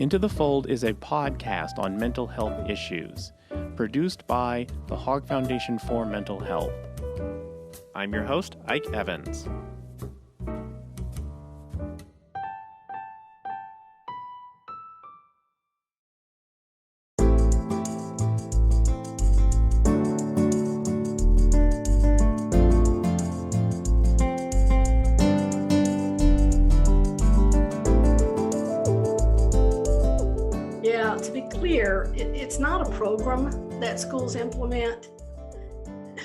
Into the Fold is a podcast on mental health issues, produced by the Hogg Foundation for Mental Health. I'm your host, Ike Evans. To be clear, it's not a program that schools implement.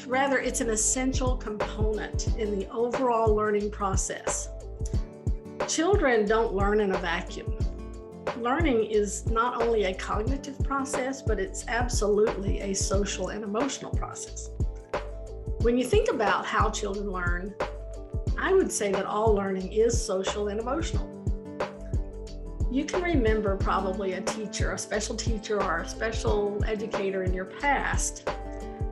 Rather, it's an essential component in the overall learning process. Children don't learn in a vacuum. Learning is not only a cognitive process, but it's absolutely a social and emotional process. When you think about how children learn, I would say that all learning is social and emotional. You can remember probably a teacher, a special teacher or a special educator in your past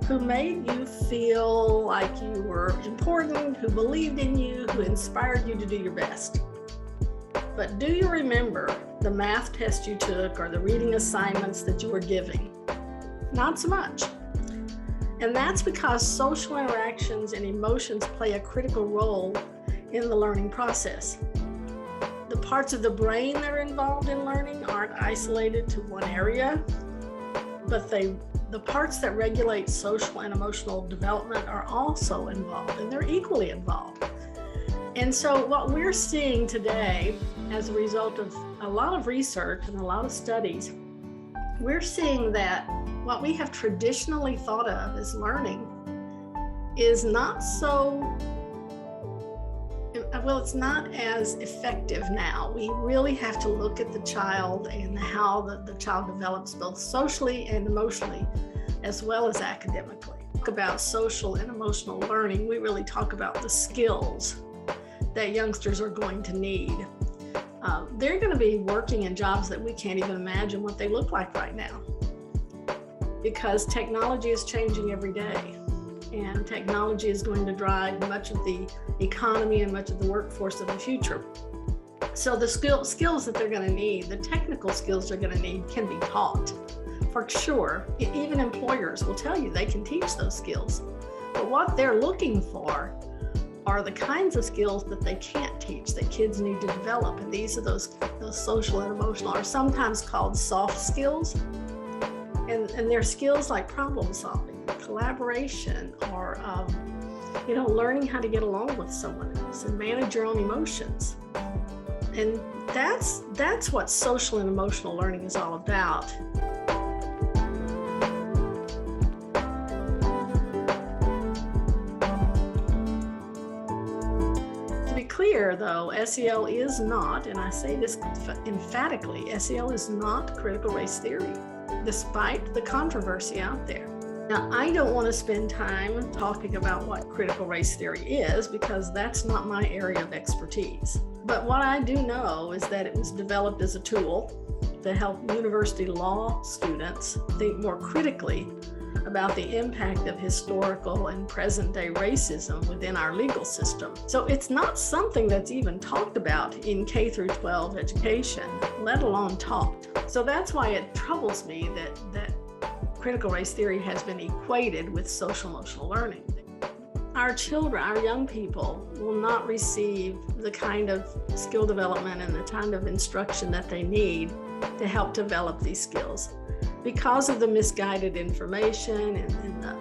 who made you feel like you were important, who believed in you, who inspired you to do your best. But do you remember the math test you took or the reading assignments that you were giving? Not so much. And that's because social interactions and emotions play a critical role in the learning process. The parts of the brain that are involved in learning aren't isolated to one area, but the parts that regulate social and emotional development are also involved, and they're equally involved. And so what we're seeing today, as a result of a lot of research and a lot of studies, we're seeing that what we have traditionally thought of as learning is not it's not as effective now. We really have to look at the child and how the child develops both socially and emotionally, as well as academically. Talk about social and emotional learning, we really talk about the skills that youngsters are going to need. They're going to be working in jobs that we can't even imagine what they look like right now, because technology is changing every day. And technology is going to drive much of the economy and much of the workforce of the future. So the skills that they're going to need, the technical skills they're going to need, can be taught for sure. Even employers will tell you they can teach those skills. But what they're looking for are the kinds of skills that they can't teach, that kids need to develop. And these are those social and emotional, are sometimes called soft skills. And they're skills like problem solving, collaboration, or learning how to get along with someone else and manage your own emotions. And that's what social and emotional learning is all about. To be clear, though, SEL is not, and I say this emphatically, SEL is not critical race theory, despite the controversy out there. Now, I don't want to spend time talking about what critical race theory is, because that's not my area of expertise. But what I do know is that it was developed as a tool to help university law students think more critically about the impact of historical and present-day racism within our legal system. So it's not something that's even talked about in K through 12 education, let alone taught. So that's why it troubles me that critical race theory has been equated with social emotional learning. Our children, our young people, will not receive the kind of skill development and the kind of instruction that they need to help develop these skills because of the misguided information and the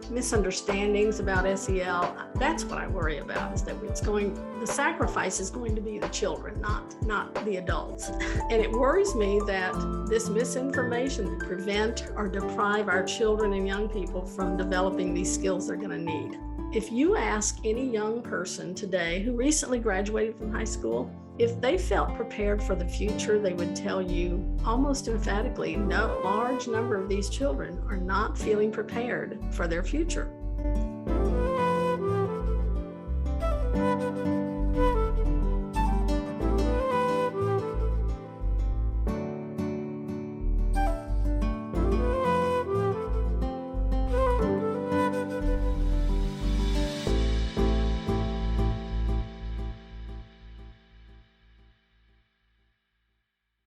misunderstandings about SEL. That's what I worry about, is that the sacrifice is going to be the children, not the adults. And it worries me that this misinformation will prevent or deprive our children and young people from developing these skills they're going to need. If you ask any young person today who recently graduated from high school, if they felt prepared for the future, they would tell you almost emphatically, no, a large number of these children are not feeling prepared for their future.